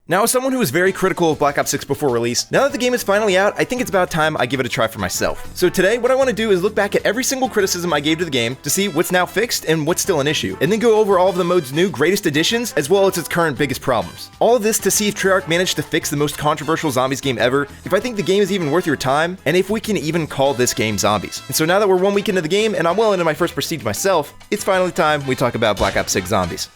Now, as someone who was very critical of Black Ops 6 before release, now that the game is finally out, I think it's about time I give it a try for myself. So today, what I want to do is look back at every single criticism I gave to the game to see what's now fixed and what's still an issue, and then go over all of the mode's new greatest additions, as well as its current biggest problems. All of this to see if Treyarch managed to fix the most controversial zombies game ever, if I think the game is even worth your time, and if we can even call this game Zombies. And so now that we're 1 week into the game, and I'm well into my first prestige myself, it's finally time we talk about Black Ops 6 Zombies.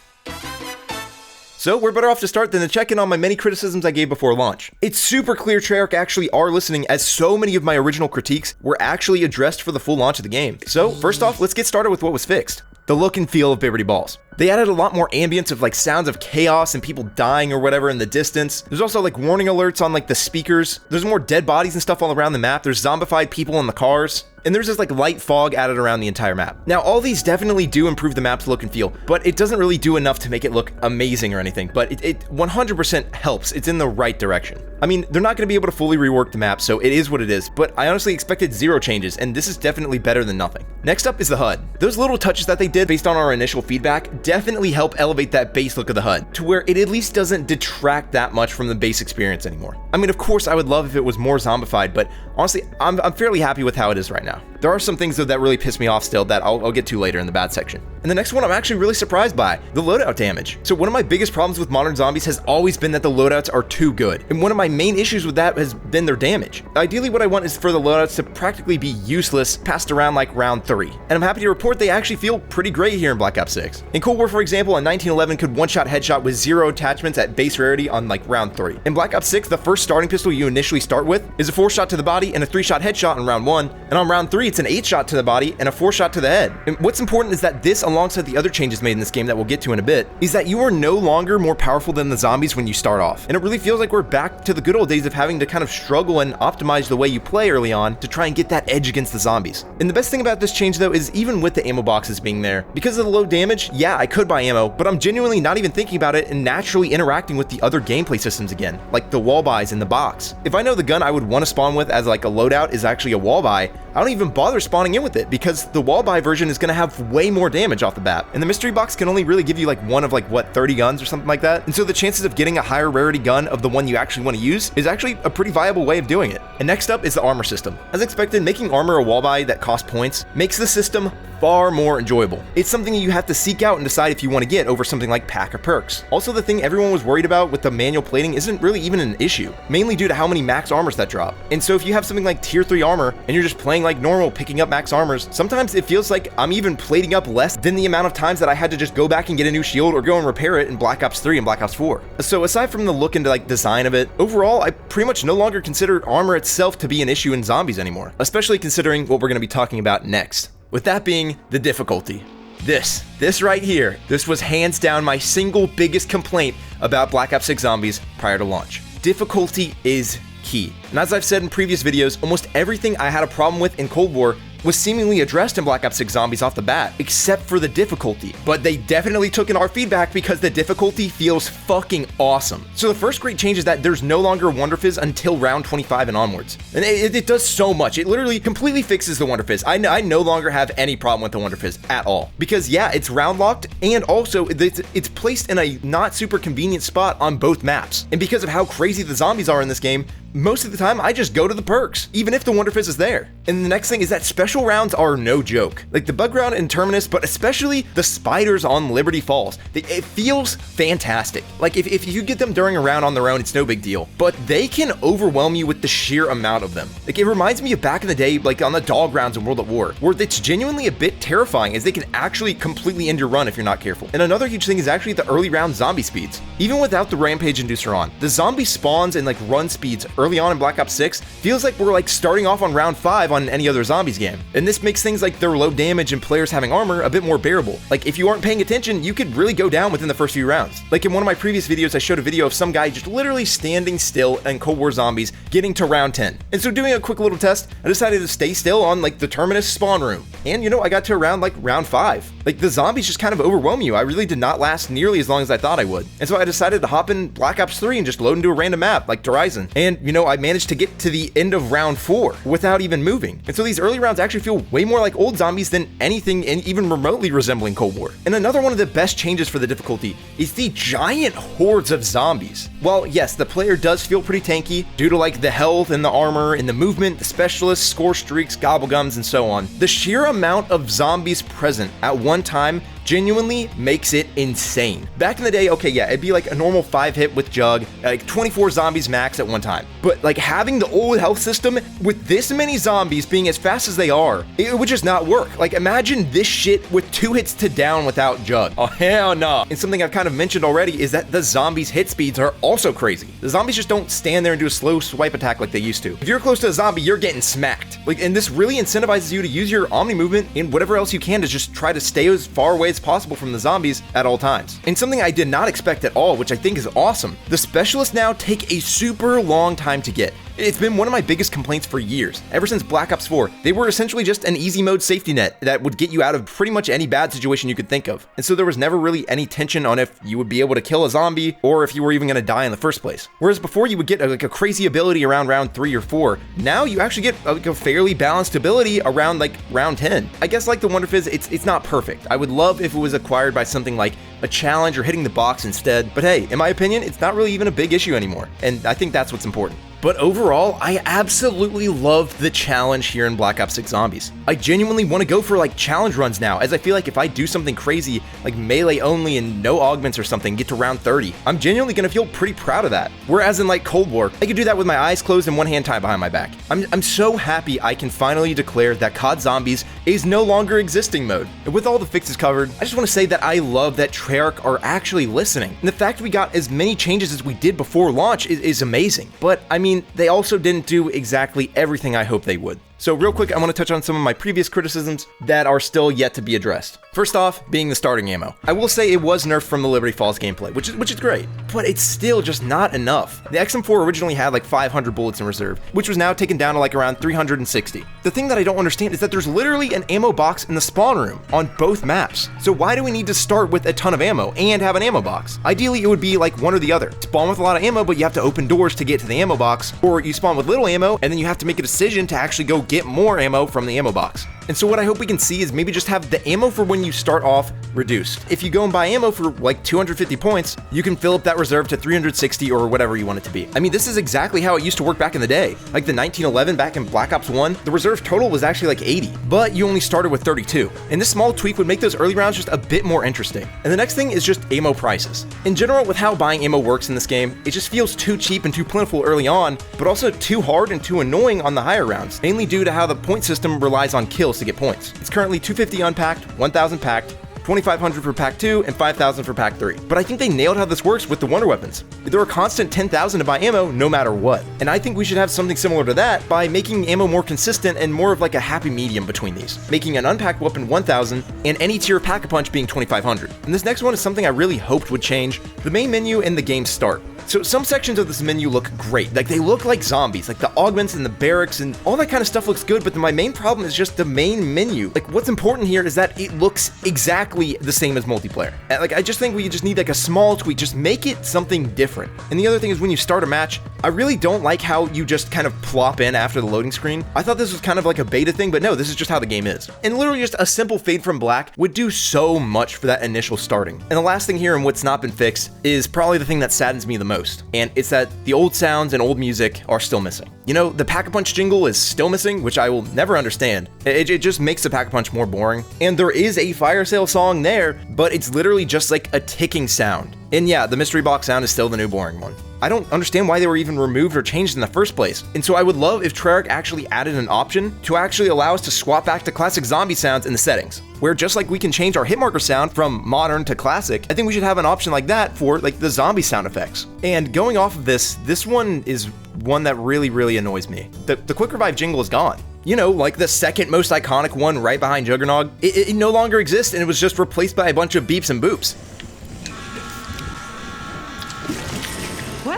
So we're better off to start than to check in on my many criticisms I gave before launch. It's super clear Treyarch actually are listening, as so many of my original critiques were actually addressed for the full launch of the game. So first off, let's get started with what was fixed. The look and feel of Biberty Balls. They added a lot more ambience of like sounds of chaos and people dying or whatever in the distance. There's also like warning alerts on like the speakers. There's more dead bodies and stuff all around the map. There's zombified people in the cars. And there's this like light fog added around the entire map. Now, all these definitely do improve the map's look and feel, but it doesn't really do enough to make it look amazing or anything, but it 100% helps. It's in the right direction. I mean, they're not going to be able to fully rework the map, so it is what it is, but I honestly expected zero changes, and this is definitely better than nothing. Next up is the HUD. Those little touches that they did based on our initial feedback definitely help elevate that base look of the HUD, to where it at least doesn't detract that much from the base experience anymore. I mean, of course, I would love if it was more zombified, but honestly, I'm fairly happy with how it is right now. There are some things though that really piss me off still that I'll get to later in the bad section. And the next one I'm actually really surprised by, the loadout damage. So one of my biggest problems with modern zombies has always been that the loadouts are too good. And one of my main issues with that has been their damage. Ideally what I want is for the loadouts to practically be useless past around like round 3. And I'm happy to report they actually feel pretty great here in Black Ops 6. In Cold War, for example, a 1911 could one-shot headshot with 0 attachments at base rarity on like round 3. In Black Ops 6, the first starting pistol you initially start with is a 4-shot to the body and a 3-shot headshot on round 1. And on round 3, it's an 8-shot to the body and a 4-shot to the head. And what's important is that this, alongside the other changes made in this game that we'll get to in a bit, is that you are no longer more powerful than the zombies when you start off. And it really feels like we're back to the good old days of having to kind of struggle and optimize the way you play early on to try and get that edge against the zombies. And the best thing about this change though is even with the ammo boxes being there, because of the low damage, yeah, I could buy ammo, but I'm genuinely not even thinking about it and naturally interacting with the other gameplay systems again, like the wall buys in the box. If I know the gun I would want to spawn with as like a loadout is actually a wall buy, I don't even bother spawning in with it because the wall buy version is going to have way more damage off the bat. And the mystery box can only really give you like one of like, what, 30 guns or something like that? And so the chances of getting a higher rarity gun of the one you actually want to use is actually a pretty viable way of doing it. And next up is the armor system. As expected, making armor a wall buy that costs points makes the system far more enjoyable. It's something you have to seek out and decide if you want to get over something like pack or perks. Also, the thing everyone was worried about with the manual plating isn't really even an issue, mainly due to how many max armors that drop. And so if you have something like tier 3 armor and you're just playing like normal, picking up max armors, sometimes it feels like I'm even plating up less than the amount of times that I had to just go back and get a new shield or go and repair it in Black Ops 3 and Black Ops 4. So aside from the look and like design of it, overall, I pretty much no longer consider armor itself to be an issue in zombies anymore, especially considering what we're going to be talking about next. With that being the difficulty. This right here, this was hands down my single biggest complaint about Black Ops 6 Zombies prior to launch. Difficulty is key. And as I've said in previous videos, almost everything I had a problem with in Cold War was seemingly addressed in Black Ops 6 Zombies off the bat, except for the difficulty. But they definitely took in our feedback because the difficulty feels fucking awesome. So the first great change is that there's no longer Wunderfizz until round 25 and onwards. And it does so much. It literally completely fixes the Wunderfizz. I no longer have any problem with the Wunderfizz at all. Because yeah, it's round locked, and also it's placed in a not super convenient spot on both maps. And because of how crazy the zombies are in this game, most of the time I just go to the perks, even if the Wunderfizz is there. And the next thing is that special rounds are no joke. Like the bug round in Terminus, but especially the spiders on Liberty Falls. It feels fantastic. Like if you get them during a round on their own, it's no big deal. But they can overwhelm you with the sheer amount of them. Like it reminds me of back in the day, like on the dog rounds in World at War, where it's genuinely a bit terrifying as they can actually completely end your run if you're not careful. And another huge thing is actually the early round zombie speeds. Even without the rampage inducer on, the zombie spawns and like run speeds early on in Black Ops 6 feels like we're like starting off on round 5 on any other zombies game. And this makes things like their low damage and players having armor a bit more bearable. Like if you aren't paying attention, you could really go down within the first few rounds. Like in one of my previous videos, I showed a video of some guy just literally standing still in Cold War Zombies getting to round 10. And so doing a quick little test, I decided to stay still on like the Terminus spawn room. And you know, I got to around like round 5. Like, the zombies just kind of overwhelm you. I really did not last nearly as long as I thought I would. And so I decided to hop in Black Ops 3 and just load into a random map like 𝘿𝙤𝙤𝙢𝙪𝙾. And, you know, I managed to get to the end of round 4 without even moving. And so these early rounds actually feel way more like old zombies than anything even remotely resembling Cold War. And another one of the best changes for the difficulty is the giant hordes of zombies. Well, yes, the player does feel pretty tanky due to like the health and the armor and the movement, the specialists, score streaks, Gobblegums, and so on. The sheer amount of zombies present at one time genuinely makes it insane. Back in the day, okay, yeah, it'd be like a normal 5-hit with Jug, like 24 zombies max at one time. But like having the old health system with this many zombies being as fast as they are, it would just not work. Like imagine this shit with 2 hits to down without Jug. Oh, hell no. And something I've kind of mentioned already is that the zombies' hit speeds are also crazy. The zombies just don't stand there and do a slow swipe attack like they used to. If you're close to a zombie, you're getting smacked. Like, and this really incentivizes you to use your Omni movement and whatever else you can to just try to stay as far away as possible from the zombies at all times. And something I did not expect at all, which I think is awesome, the specialists now take a super long time to get. It's been one of my biggest complaints for years. Ever since Black Ops 4, they were essentially just an easy mode safety net that would get you out of pretty much any bad situation you could think of. And so there was never really any tension on if you would be able to kill a zombie or if you were even going to die in the first place. Whereas before you would get like a crazy ability around round 3 or 4, now you actually get like a fairly balanced ability around like round 10. I guess like the Wunderfizz, it's not perfect. I would love if it was acquired by something like a challenge or hitting the box instead. But hey, in my opinion, it's not really even a big issue anymore. And I think that's what's important. But overall, I absolutely love the challenge here in Black Ops 6 Zombies. I genuinely want to go for like challenge runs now, as I feel like if I do something crazy, like melee only and no augments or something, get to round 30, I'm genuinely gonna feel pretty proud of that. Whereas in like Cold War, I could do that with my eyes closed and one hand tied behind my back. I'm so happy I can finally declare that COD Zombies is no longer existing mode. And with all the fixes covered, I just want to say that I love that Treyarch are actually listening. And the fact we got as many changes as we did before launch is amazing. But I mean, they also didn't do exactly everything I hoped they would. So real quick, I want to touch on some of my previous criticisms that are still yet to be addressed. First off, being the starting ammo. I will say it was nerfed from the Liberty Falls gameplay, which is great, but it's still just not enough. The XM4 originally had like 500 bullets in reserve, which was now taken down to like around 360. The thing that I don't understand is that there's literally an ammo box in the spawn room on both maps. So why do we need to start with a ton of ammo and have an ammo box? Ideally, it would be like one or the other. Spawn with a lot of ammo, but you have to open doors to get to the ammo box, or you spawn with little ammo, and then you have to make a decision to actually go get more ammo from the ammo box. And so what I hope we can see is maybe just have the ammo for when you start off reduced. If you go and buy ammo for like 250 points, you can fill up that reserve to 360 or whatever you want it to be. I mean, this is exactly how it used to work back in the day. Like the 1911 back in Black Ops 1, the reserve total was actually like 80, but you only started with 32. And this small tweak would make those early rounds just a bit more interesting. And the next thing is just ammo prices. In general, with how buying ammo works in this game, it just feels too cheap and too plentiful early on, but also too hard and too annoying on the higher rounds, mainly due to how the point system relies on kills to get points. It's currently 250 unpacked, 1000 packed, 2500 for pack 2, and 5000 for pack 3. But I think they nailed how this works with the wonder weapons. They're a constant 10,000 to buy ammo no matter what. And I think we should have something similar to that by making ammo more consistent and more of like a happy medium between these. Making an unpacked weapon 1000 and any tier pack-a-punch being 2500. And this next one is something I really hoped would change: the main menu and the game start. So some sections of this menu look great, like they look like zombies, like the augments and the barracks and all that kind of stuff looks good, but my main problem is just the main menu. Like what's important here is that it looks exactly the same as multiplayer. And like I just think we just need like a small tweak, just make it something different. And the other thing is when you start a match, I really don't like how you just kind of plop in after the loading screen. I thought this was kind of like a beta thing, but no, this is just how the game is. And literally just a simple fade from black would do so much for that initial starting. And the last thing here and what's not been fixed is probably the thing that saddens me the most. And it's that the old sounds and old music are still missing. You know, the Pack-a-Punch jingle is still missing, which I will never understand. It just makes the Pack-a-Punch more boring. And there is a fire sale song there, but it's literally just like a ticking sound. And yeah, the mystery box sound is still the new boring one. I don't understand why they were even removed or changed in the first place. And so I would love if Treyarch actually added an option to actually allow us to swap back to classic zombie sounds in the settings, where just like we can change our hitmarker sound from modern to classic, I think we should have an option like that for like the zombie sound effects. And going off of this one is one that really annoys me. The quick revive jingle is gone. You know, like the second most iconic one right behind 𝘿𝙤𝙢𝙢𝙀. It no longer exists, and it was just replaced by a bunch of beeps and boops.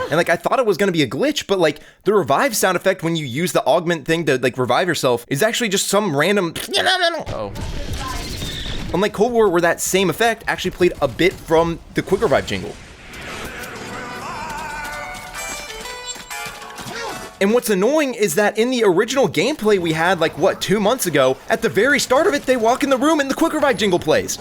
And like, I thought it was gonna be a glitch, but like the revive sound effect when you use the augment thing to like revive yourself is actually just some random. Oh. Unlike Cold War, where that same effect actually played a bit from the quick revive jingle. And what's annoying is that in the original gameplay we had, like, what, 2 months ago, at the very start of it, they walk in the room and the quick revive jingle plays.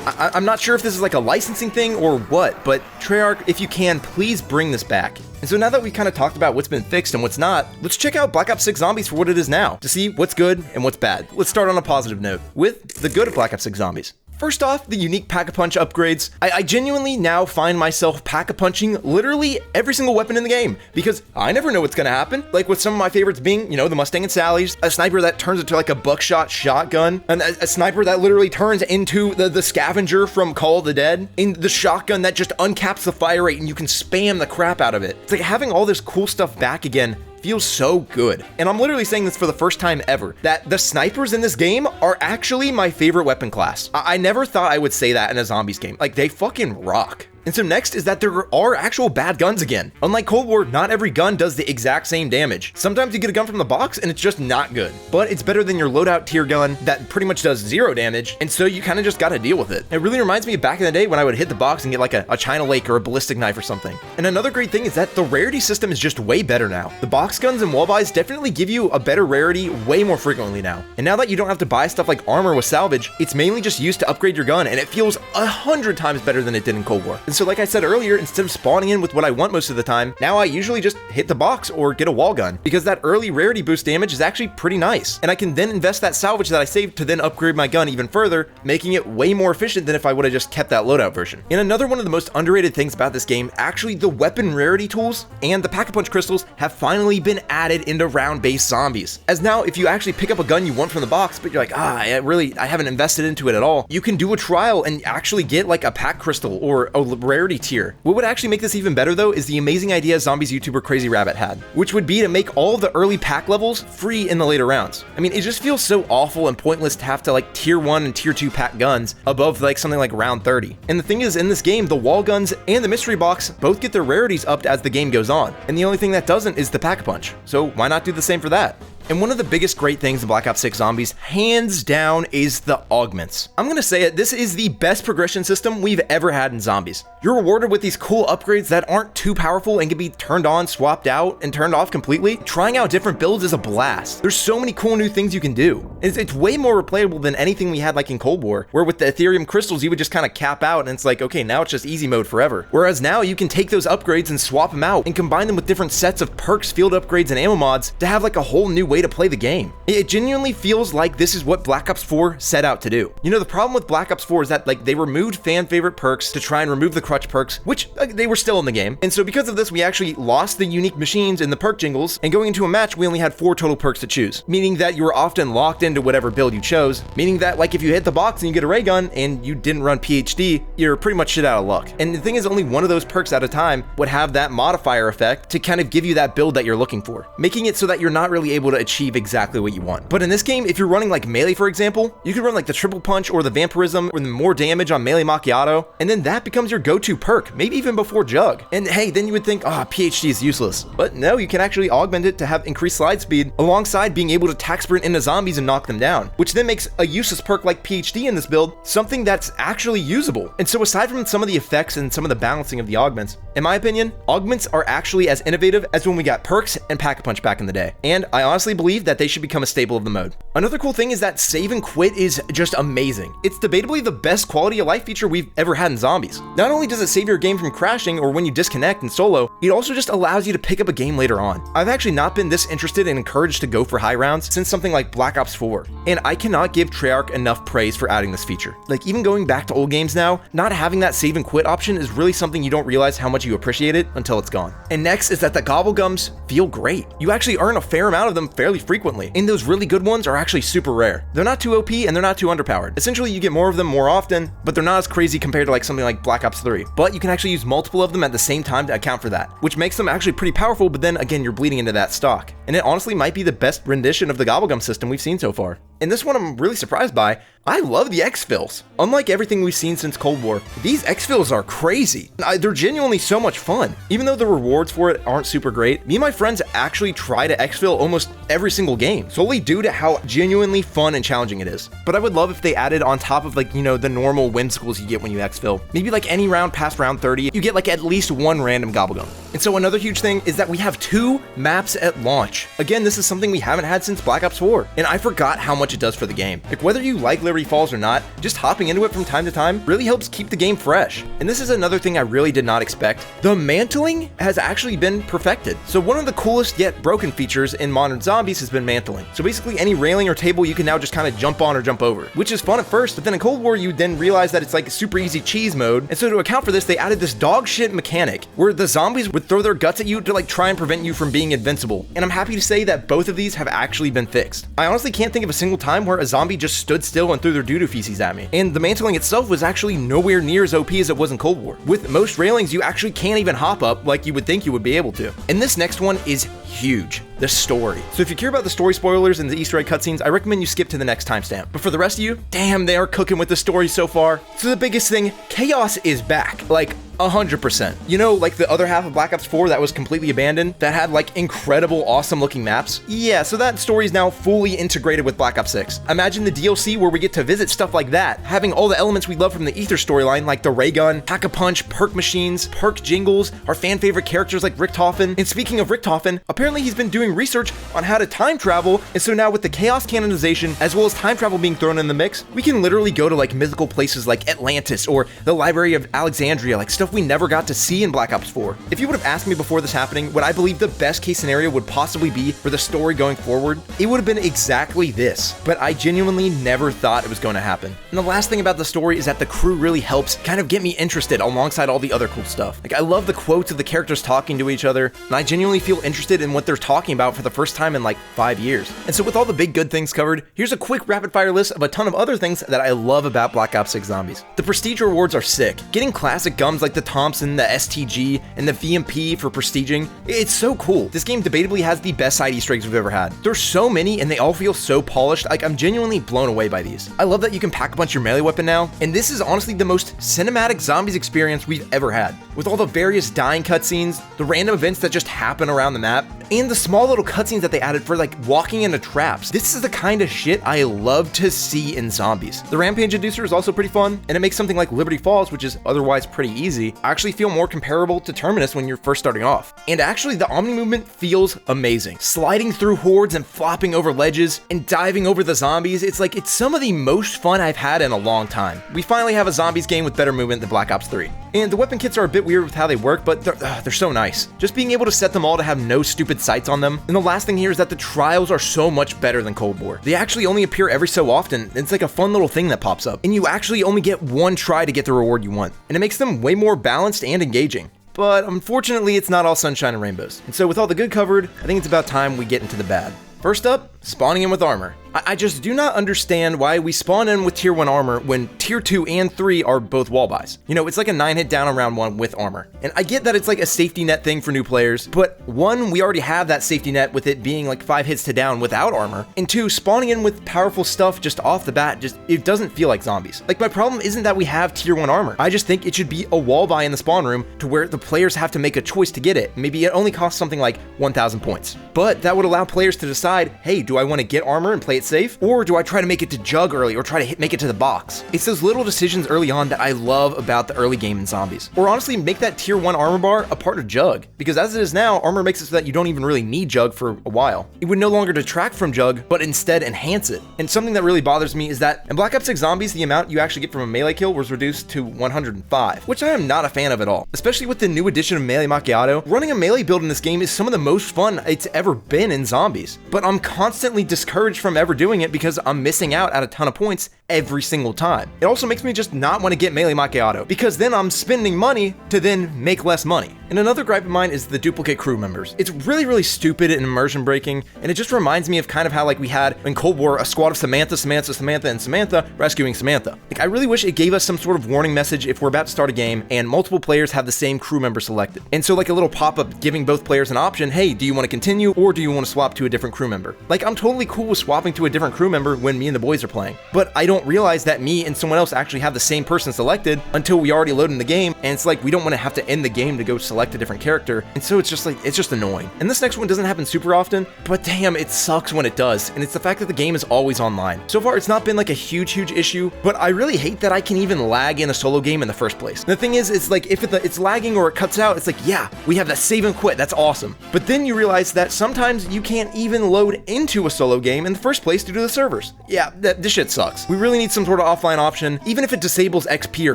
I'm not sure if this is like a licensing thing or what, but Treyarch, if you can, please bring this back. And so now that we kind of talked about what's been fixed and what's not, let's check out Black Ops 6 Zombies for what it is now, to see what's good and what's bad. Let's start on a positive note, with the good of Black Ops 6 Zombies. First off, the unique Pack-a-Punch upgrades. I genuinely now find myself Pack-a-Punching literally every single weapon in the game, because I never know what's gonna happen. Like with some of my favorites being, you know, the Mustang and Sally's, a sniper that turns into like a buckshot shotgun, and a sniper that literally turns into the scavenger from 𝘿𝙤𝙀𝙮, and the shotgun that just uncaps the fire rate and you can spam the crap out of it. It's like having all this cool stuff back again feels so good. And I'm literally saying this for the first time ever, that the snipers in this game are actually my favorite weapon class. I never thought I would say that in a zombies game. Like, they fucking rock. And so next is that there are actual bad guns again. Unlike Cold War, not every gun does the exact same damage. Sometimes you get a gun from the box and it's just not good, but it's better than your loadout tier gun that pretty much does 0 damage, and so you kind of just gotta deal with it. It really reminds me of back in the day when I would hit the box and get like a China Lake or a ballistic knife or something. And another great thing is that the rarity system is just way better now. The box guns and wall buys definitely give you a better rarity way more frequently now. And now that you don't have to buy stuff like armor with salvage, it's mainly just used to upgrade your gun, and it feels 100 times better than it did in Cold War. And so like I said earlier, instead of spawning in with what I want most of the time, now I usually just hit the box or get a wall gun, because that early rarity boost damage is actually pretty nice. And I can then invest that salvage that I saved to then upgrade my gun even further, making it way more efficient than if I would have just kept that loadout version. And another one of the most underrated things about this game, actually the weapon rarity tools and the Pack-a-Punch crystals have finally been added into round-based zombies. As now, if you actually pick up a gun you want from the box, but you're like, I haven't invested into it at all, you can do a trial and actually get like a pack crystal or a rarity tier. What would actually make this even better though is the amazing idea Zombies YouTuber Crazy Rabbit had, which would be to make all of the early pack levels free in the later rounds. I mean, it just feels so awful and pointless to have to like tier 1 and tier 2 pack guns above like something like round 30. And the thing is, in this game, the wall guns and the mystery box both get their rarities upped as the game goes on, and the only thing that doesn't is the Pack-a-Punch. So why not do the same for that? And one of the biggest great things in Black Ops 6 Zombies, hands down, is the augments. I'm gonna say it, this is the best progression system we've ever had in Zombies. You're rewarded with these cool upgrades that aren't too powerful and can be turned on, swapped out, and turned off completely. Trying out different builds is a blast. There's so many cool new things you can do. It's way more replayable than anything we had like in Cold War, where with the Ethereum crystals you would just kind of cap out and it's like, okay, now it's just easy mode forever. Whereas now you can take those upgrades and swap them out and combine them with different sets of perks, field upgrades, and ammo mods to have like a whole new way to play the game. It genuinely feels like this is what Black Ops 4 set out to do. You know, the problem with Black Ops 4 is that like they removed fan favorite perks to try and remove the crutch perks, which they were still in the game. And so because of this, we actually lost the unique machines in the perk jingles, and going into a match, we only had 4 total perks to choose, meaning that you were often locked into whatever build you chose, meaning that like if you hit the box and you get a ray gun and you didn't run PhD, you're pretty much shit out of luck. And the thing is, only one of those perks at a time would have that modifier effect to kind of give you that build that you're looking for, making it so that you're not really able to achieve exactly what you want. But in this game, if you're running like melee, for example, you could run like the triple punch or the vampirism or the more damage on melee macchiato, and then that becomes your go-to perk, maybe even before jug. And hey, then you would think, PhD is useless. But no, you can actually augment it to have increased slide speed alongside being able to tack sprint into zombies and knock them down, which then makes a useless perk like PhD in this build something that's actually usable. And so aside from some of the effects and some of the balancing of the augments, in my opinion, augments are actually as innovative as when we got perks and Pack-a-Punch back in the day. And I honestly believe that they should become a staple of the mode. Another cool thing is that save and quit is just amazing. It's debatably the best quality of life feature we've ever had in Zombies. Not only does it save your game from crashing or when you disconnect in solo, it also just allows you to pick up a game later on. I've actually not been this interested and encouraged to go for high rounds since something like Black Ops 4, and I cannot give Treyarch enough praise for adding this feature. Like, even going back to old games now, not having that save and quit option is really something you don't realize how much you appreciate it until it's gone. And next is that the Gobblegums feel great. You actually earn a fair amount of them fairly frequently, and those really good ones are actually super rare. They're not too OP and they're not too underpowered. Essentially, you get more of them more often, but they're not as crazy compared to like something like Black Ops 3. But you can actually use multiple of them at the same time to account for that, which makes them actually pretty powerful, but then again, you're bleeding into that stock. And it honestly might be the best rendition of the Gobblegum system we've seen so far. And this one I'm really surprised by. I love the Exfils. Unlike everything we've seen since Cold War, these Exfils are crazy. They're genuinely so much fun. Even though the rewards for it aren't super great, me and my friends actually try to exfil almost every single game, solely due to how genuinely fun and challenging it is. But I would love if they added on top of like, you know, the normal whimsicals you get when you exfil, maybe like any round past round 30, you get like at least one random Gobblegum. And so another huge thing is that we have 2 maps at launch. Again, this is something we haven't had since Black Ops 4, and I forgot how much it does for the game. Like whether you like Liberty Falls or not, just hopping into it from time to time really helps keep the game fresh. And this is another thing I really did not expect. The mantling has actually been perfected. So one of the coolest yet broken features in modern zombies has been mantling. So basically any railing or table you can now just kind of jump on or jump over, which is fun at first, but then in Cold War you then realize that it's like a super easy cheese mode. And so to account for this, they added this dog shit mechanic where the zombies would throw their guts at you to like try and prevent you from being invincible. And I'm happy to say that both of these have actually been fixed. I honestly can't think of a single time where a zombie just stood still and threw their doo-doo feces at me. And the mantling itself was actually nowhere near as OP as it was in Cold War. With most railings, you actually can't even hop up like you would think you would be able to. And this next one is huge. The story. So if you care about the story spoilers and the Easter egg cutscenes, I recommend you skip to the next timestamp. But for the rest of you, damn, they are cooking with the story so far. So the biggest thing, chaos is back. Like 100%. You know, like the other half of Black Ops 4 that was completely abandoned, that had like incredible, awesome looking maps? Yeah, so that story is now fully integrated with Black Ops 6. Imagine the DLC where we get to visit stuff like that, having all the elements we love from the Ether storyline, like the ray gun, Pack-a-Punch, perk machines, perk jingles, our fan favorite characters like Richtofen. And speaking of Richtofen, apparently he's been doing research on how to time travel, and so now with the chaos canonization, as well as time travel being thrown in the mix, we can literally go to like mythical places like Atlantis or the Library of Alexandria, like stuff we never got to see in Black Ops 4. If you would have asked me before this happening what I believe the best case scenario would possibly be for the story going forward, it would have been exactly this, but I genuinely never thought it was going to happen. And the last thing about the story is that the crew really helps kind of get me interested alongside all the other cool stuff. Like I love the quotes of the characters talking to each other, and I genuinely feel interested in what they're talking about for the first time in like 5 years. And so with all the big good things covered, here's a quick rapid fire list of a ton of other things that I love about Black Ops 6 Zombies. The prestige rewards are sick. Getting classic gums like the Thompson, the STG, and the VMP for prestiging, it's so cool. This game debatably has the best side Easter eggs we've ever had. There's so many and they all feel so polished, like I'm genuinely blown away by these. I love that you can pack a punch your melee weapon now, and this is honestly the most cinematic Zombies experience we've ever had. With all the various dying cutscenes, the random events that just happen around the map, and the small little cutscenes that they added for like walking into traps. This is the kind of shit I love to see in Zombies. The Rampage Inducer is also pretty fun, and it makes something like Liberty Falls, which is otherwise pretty easy, actually feel more comparable to Terminus when you're first starting off. And actually the Omni movement feels amazing. Sliding through hordes and flopping over ledges and diving over the zombies, it's some of the most fun I've had in a long time. We finally have a Zombies game with better movement than Black Ops 3. And the weapon kits are a bit weird with how they work, but they're so nice. Just being able to set them all to have no stupid sights on them. And the last thing here is that the trials are so much better than Cold War. They actually only appear every so often. It's like a fun little thing that pops up, and you actually only get one try to get the reward you want. And it makes them way more balanced and engaging. But unfortunately, it's not all sunshine and rainbows. And so with all the good covered, I think it's about time we get into the bad. First up, spawning in with armor. I just do not understand why we spawn in with tier 1 armor when tier 2 and 3 are both wall buys. You know, it's like a 9-hit down on round 1 with armor. And I get that it's like a safety net thing for new players, but 1, we already have that safety net with it being like 5 hits to down without armor. And 2, spawning in with powerful stuff just off the bat, it doesn't feel like Zombies. Like my problem isn't that we have tier 1 armor. I just think it should be a wall buy in the spawn room to where the players have to make a choice to get it. Maybe it only costs something like 1,000 points. But that would allow players to decide, hey, do I want to get armor and play it safe? Or do I try to make it to Jug early or try to make it to the box? It's those little decisions early on that I love about the early game in Zombies. Or honestly, make that tier 1 armor bar a part of Jug. Because as it is now, armor makes it so that you don't even really need Jug for a while. It would no longer detract from Jug, but instead enhance it. And something that really bothers me is that in Black Ops 6 Zombies, the amount you actually get from a melee kill was reduced to 105, which I am not a fan of at all. Especially with the new addition of Melee Macchiato, running a melee build in this game is some of the most fun it's ever been in Zombies. But I'm constantly discouraged from ever doing it because I'm missing out at a ton of points every single time. It also makes me just not want to get Melee Macchiato, because then I'm spending money to then make less money. And another gripe of mine is the duplicate crew members. It's really, really stupid and immersion breaking, and it just reminds me of kind of how like we had in Cold War a squad of Samantha, and Samantha rescuing Samantha. Like I really wish it gave us some sort of warning message if we're about to start a game and multiple players have the same crew member selected. And so like a little pop-up giving both players an option, hey, do you want to continue or do you want to swap to a different crew member? Like I'm totally cool with swapping to a different crew member when me and the boys are playing. But I don't realize that me and someone else actually have the same person selected until we already load in the game, and it's like we don't want to have to end the game to go select a different character, and so it's just annoying. And this next one doesn't happen super often, but damn, it sucks when it does, and it's the fact that the game is always online. So far, it's not been like a huge issue, but I really hate that I can even lag in a solo game in the first place. And the thing is, it's like if it's lagging or it cuts out, it's like, yeah, we have that save and quit, that's awesome. But then you realize that sometimes you can't even load into a solo game in the first place due to the servers. Yeah, this shit sucks. We really need some sort of offline option, even if it disables XP or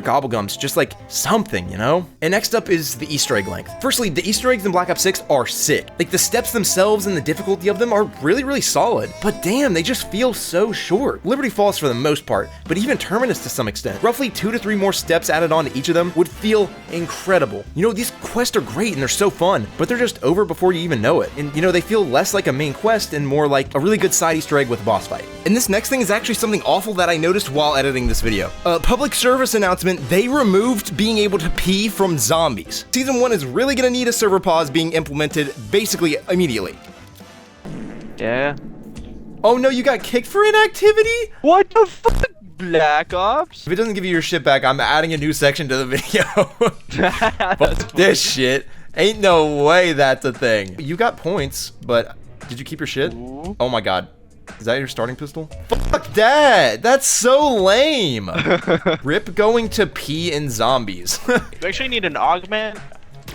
Gobblegums, just like something, you know? And next up is the Easter egg length. Firstly, the Easter eggs in Black Ops 6 are sick. Like, the steps themselves and the difficulty of them are really solid, but damn, they just feel so short. Liberty Falls for the most part, but even Terminus to some extent. Roughly 2 to 3 more steps added on to each of them would feel incredible. You know, these quests are great and they're so fun, but they're just over before you even know it. And you know, they feel less like a main quest and more like a really good side Easter egg with a boss fight. And this next thing is actually something awful that I noticed while editing this video. A public service announcement, they removed being able to pee from zombies. Season 1 is really gonna need a server pause being implemented basically immediately. Yeah. Oh no, you got kicked for inactivity? What the fuck, Black Ops? If it doesn't give you your shit back, I'm adding a new section to the video. Fuck this shit. Ain't no way that's a thing. You got points, but did you keep your shit? Ooh. Oh my god. Is that your starting pistol? Fuck that! That's so lame! Rip going to pee in zombies. You actually need an augment?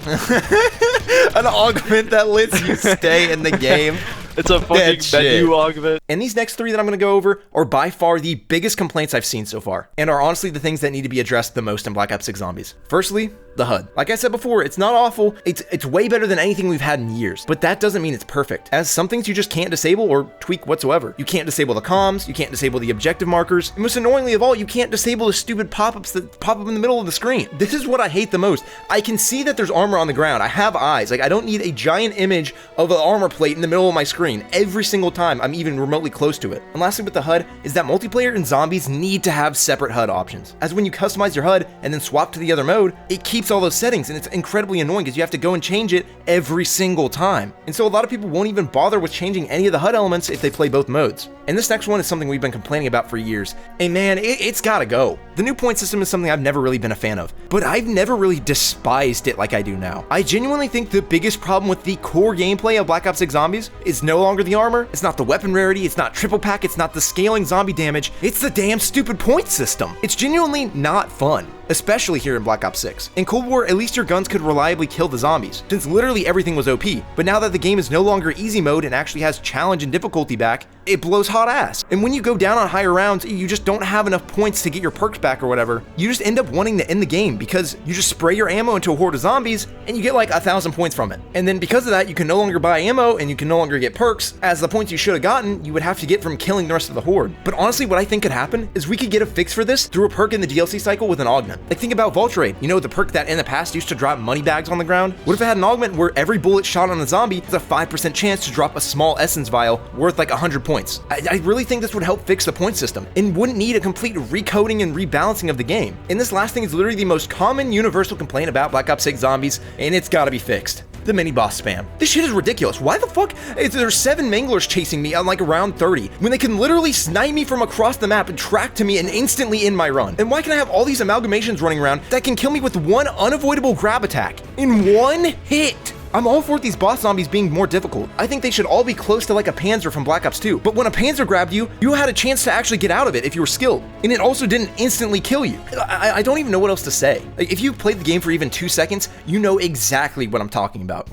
An augment that lets you stay in the game. It's a fucking menu augment. And these next 3 that I'm going to go over are by far the biggest complaints I've seen so far, and are honestly the things that need to be addressed the most in Black Ops 6 Zombies. Firstly, the HUD. Like I said before, it's not awful, it's way better than anything we've had in years, but that doesn't mean it's perfect, as some things you just can't disable or tweak whatsoever. You can't disable the comms, you can't disable the objective markers, and most annoyingly of all, you can't disable the stupid pop-ups that pop up in the middle of the screen. This is what I hate the most. I can see that there's armor on the ground, I have eyes, like I don't need a giant image of an armor plate in the middle of my screen every single time I'm even remotely close to it. And lastly with the HUD is that multiplayer and zombies need to have separate HUD options, as when you customize your HUD and then swap to the other mode, it keeps all those settings, and it's incredibly annoying because you have to go and change it every single time. And so a lot of people won't even bother with changing any of the HUD elements if they play both modes. And this next one is something we've been complaining about for years, and man, it's gotta go. The new point system is something I've never really been a fan of, but I've never really despised it like I do now. I genuinely think the biggest problem with the core gameplay of Black Ops 6 Zombies is no longer the armor, it's not the weapon rarity, it's not triple pack, it's not the scaling zombie damage, it's the damn stupid point system. It's genuinely not fun, especially here in Black Ops 6. In Cold War, at least your guns could reliably kill the zombies, since literally everything was OP, but now that the game is no longer easy mode and actually has challenge and difficulty back, it blows hot ass. And when you go down on higher rounds, you just don't have enough points to get your perks back or whatever. You just end up wanting to end the game because you just spray your ammo into a horde of zombies and you get like 1,000 points from it. And then because of that, you can no longer buy ammo and you can no longer get perks, as the points you should have gotten, you would have to get from killing the rest of the horde. But honestly, what I think could happen is we could get a fix for this through a perk in the DLC cycle with an augment. Like think about Vault Raid, you know, the perk that in the past used to drop money bags on the ground? What if it had an augment where every bullet shot on a zombie has a 5% chance to drop a small essence vial worth like 100 points? I really think this would help fix the point system and wouldn't need a complete recoding and rebalancing of the game. And this last thing is literally the most common universal complaint about Black Ops 6 Zombies, and it's gotta be fixed. The Miniboss Spam. This shit is ridiculous. Why the fuck is there 7 manglers chasing me on like around 30 when they can literally snipe me from across the map and track to me and instantly end my run? And why can I have all these amalgamations running around that can kill me with one unavoidable grab attack in one hit? I'm all for these boss zombies being more difficult. I think they should all be close to like a Panzer from Black Ops 2. But when a Panzer grabbed you, you had a chance to actually get out of it if you were skilled. And it also didn't instantly kill you. I don't even know what else to say. Like, if you played the game for even 2 seconds, you know exactly what I'm talking about.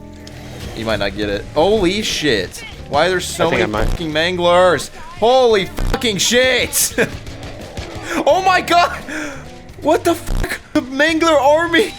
You might not get it. Holy shit. Why are there so many fucking manglers? Holy fucking shit. Oh my god. What the fuck? The mangler army.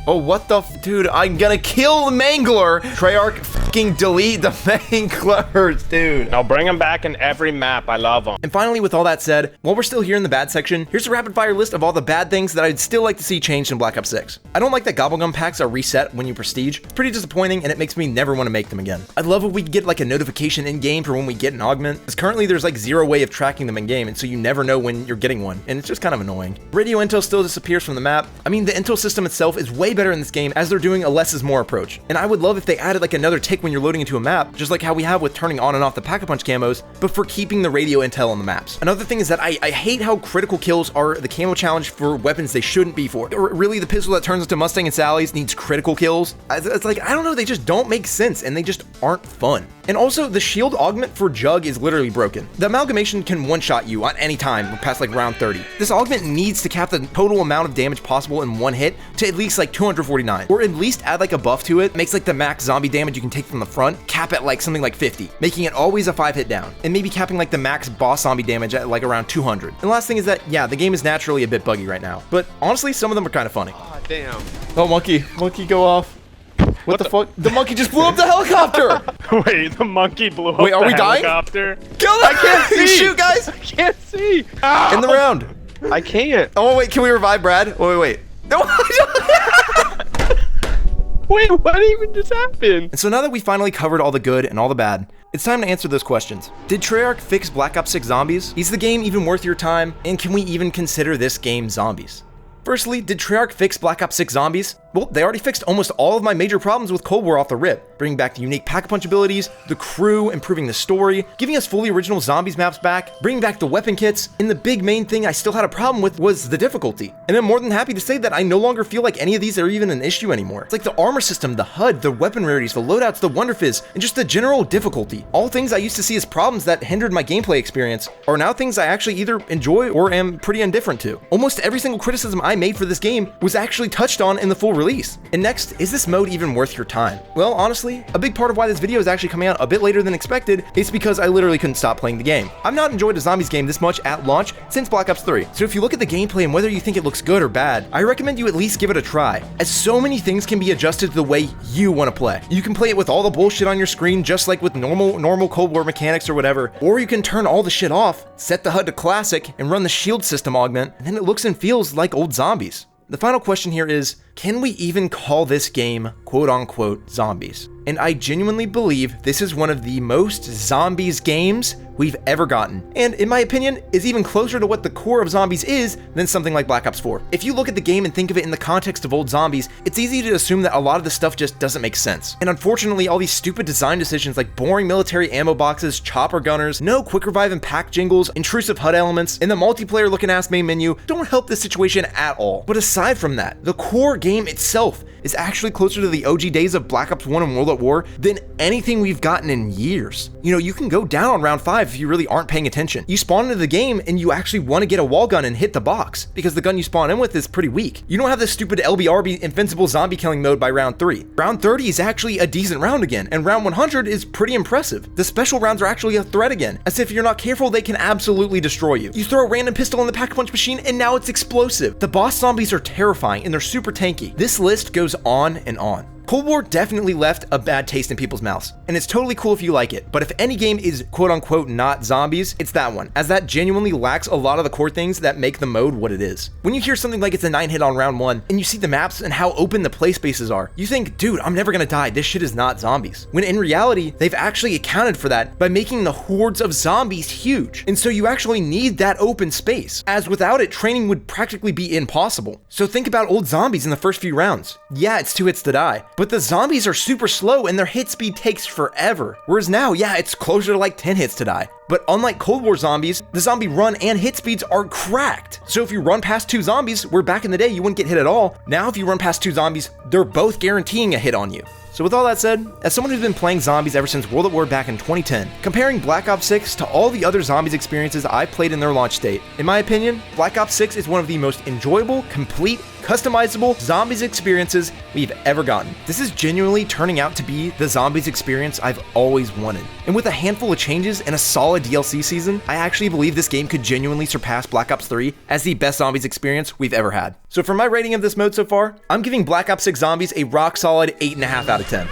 Oh, what the dude, I'm gonna kill the mangler. Treyarch fucking delete the manglers, dude. Now bring them back in every map, I love them. And finally, with all that said, while we're still here in the bad section, here's a rapid fire list of all the bad things that I'd still like to see changed in Black Ops 6. I don't like that Gobblegum packs are reset when you prestige. It's pretty disappointing and it makes me never want to make them again. I'd love if we could get like a notification in game for when we get an augment, because currently there's like 0 way of tracking them in game, and so you never know when you're getting one, and it's just kind of annoying. Radio intel still disappears from the map. I mean, the intel system itself is way better in this game as they're doing a less is more approach. And I would love if they added like another tick take when you're loading into a map, just like how we have with turning on and off the Pack-a-Punch camos, but for keeping the radio intel on the maps. Another thing is that I hate how critical kills are the camo challenge for weapons they shouldn't be for. Or really, the pistol that turns into Mustang and Sally's needs critical kills. It's like, I don't know, they just don't make sense, and they just aren't fun. And also, the shield augment for Jug is literally broken. The amalgamation can one-shot you at any time past like round 30. This augment needs to cap the total amount of damage possible in one hit to at least like 249, or at least add like a buff to it, makes like the max zombie damage you can take from the front cap at like something like 50, making it always a 5-hit down, and maybe capping like the max boss zombie damage at like around 200. And the last thing is that, yeah, the game is naturally a bit buggy right now, but honestly, some of them are kind of funny. Oh, damn. Oh, monkey, go off. What the fuck? The monkey just blew up the helicopter! Wait, the monkey blew up Wait, are the we dying? helicopter? Kill them! I can't see! Shoot, guys! I can't see! In the round. I can't. Oh, wait, can we revive Brad? Wait. No, Wait, what even just happened? And so now that we finally covered all the good and all the bad, it's time to answer those questions. Did Treyarch fix Black Ops 6 Zombies? Is the game even worth your time? And can we even consider this game zombies? Firstly, did Treyarch fix Black Ops 6 Zombies? Well, they already fixed almost all of my major problems with Cold War off the rip, bringing back the unique Pack-a-Punch abilities, the crew, improving the story, giving us fully original Zombies maps back, bringing back the weapon kits, and the big main thing I still had a problem with was the difficulty. And I'm more than happy to say that I no longer feel like any of these are even an issue anymore. It's like the armor system, the HUD, the weapon rarities, the loadouts, the Wunderfizz, and just the general difficulty. All things I used to see as problems that hindered my gameplay experience are now things I actually either enjoy or am pretty indifferent to. Almost every single criticism I made for this game was actually touched on in the full release. And next, is this mode even worth your time? Well, honestly, a big part of why this video is actually coming out a bit later than expected is because I literally couldn't stop playing the game. I've not enjoyed a zombies game this much at launch since Black Ops 3. So if you look at the gameplay and whether you think it looks good or bad, I recommend you at least give it a try, as so many things can be adjusted to the way you want to play. You can play it with all the bullshit on your screen just like with normal Cold War mechanics or whatever, or you can turn all the shit off, set the HUD to classic, and run the shield system augment, and then it looks and feels like old zombies. The final question here is, can we even call this game quote-unquote zombies? And I genuinely believe this is one of the most zombies games we've ever gotten, and in my opinion, is even closer to what the core of zombies is than something like Black Ops 4. If you look at the game and think of it in the context of old zombies, it's easy to assume that a lot of the stuff just doesn't make sense. And unfortunately, all these stupid design decisions like boring military ammo boxes, chopper gunners, no quick revive and pack jingles, intrusive HUD elements, and the multiplayer looking ass main menu don't help this situation at all. But aside from that, the core game itself is actually closer to the OG days of Black Ops 1 and World at War than anything we've gotten in years. You know, you can go down on round 5 if you really aren't paying attention. You spawn into the game and you actually want to get a wall gun and hit the box, because the gun you spawn in with is pretty weak. You don't have this stupid LBRB invincible zombie killing mode by round 3. Round 30 is actually a decent round again, and round 100 is pretty impressive. The special rounds are actually a threat again, as if you're not careful they can absolutely destroy you. You throw a random pistol in the Pack-a-Punch machine and now it's explosive. The boss zombies are terrifying and they're super tanky. This list goes on and on. Cold War definitely left a bad taste in people's mouths, and it's totally cool if you like it, but if any game is quote-unquote not zombies, it's that one, as that genuinely lacks a lot of the core things that make the mode what it is. When you hear something like it's a 9-hit on round 1, and you see the maps and how open the play spaces are, you think, dude, I'm never gonna die, this shit is not zombies. When in reality, they've actually accounted for that by making the hordes of zombies huge, and so you actually need that open space, as without it, training would practically be impossible. So think about old zombies in the first few rounds. Yeah, it's 2 hits to die, but the zombies are super slow and their hit speed takes forever. Whereas now, yeah, it's closer to like 10 hits to die. But unlike Cold War zombies, the zombie run and hit speeds are cracked. So if you run past 2 zombies, where back in the day you wouldn't get hit at all, now if you run past 2 zombies, they're both guaranteeing a hit on you. So with all that said, as someone who's been playing zombies ever since World at War back in 2010, comparing Black Ops 6 to all the other zombies experiences I played in their launch state, in my opinion, Black Ops 6 is one of the most enjoyable, complete, customizable zombies experiences we've ever gotten. This is genuinely turning out to be the zombies experience I've always wanted. And with a handful of changes and a solid DLC season, I actually believe this game could genuinely surpass Black Ops 3 as the best zombies experience we've ever had. So for my rating of this mode so far, I'm giving Black Ops 6 Zombies a rock solid 8.5 out of 10.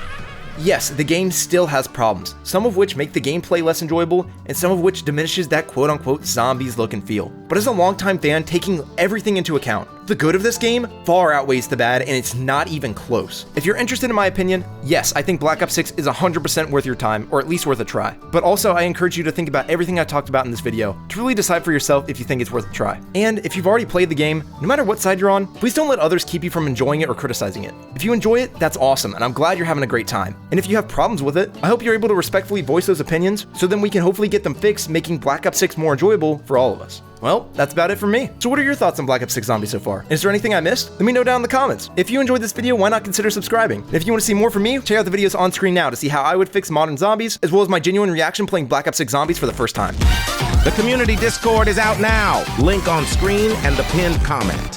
Yes, the game still has problems, some of which make the gameplay less enjoyable, and some of which diminishes that quote-unquote zombies look and feel. But as a longtime fan, taking everything into account, The good of this game far outweighs the bad, and it's not even close. If you're interested in my opinion, yes, I think Black Ops 6 is 100% worth your time, or at least worth a try. But also, I encourage you to think about everything I talked about in this video to really decide for yourself if you think it's worth a try. And if you've already played the game, no matter what side you're on, please don't let others keep you from enjoying it or criticizing it. If you enjoy it, that's awesome, and I'm glad you're having a great time. And if you have problems with it, I hope you're able to respectfully voice those opinions, so then we can hopefully get them fixed, making Black Ops 6 more enjoyable for all of us. Well, that's about it from me. So what are your thoughts on Black Ops 6 Zombies so far? Is there anything I missed? Let me know down in the comments. If you enjoyed this video, why not consider subscribing? And if you want to see more from me, check out the videos on screen now to see how I would fix modern zombies, as well as my genuine reaction playing Black Ops 6 Zombies for the first time. The community Discord is out now. Link on screen and the pinned comment.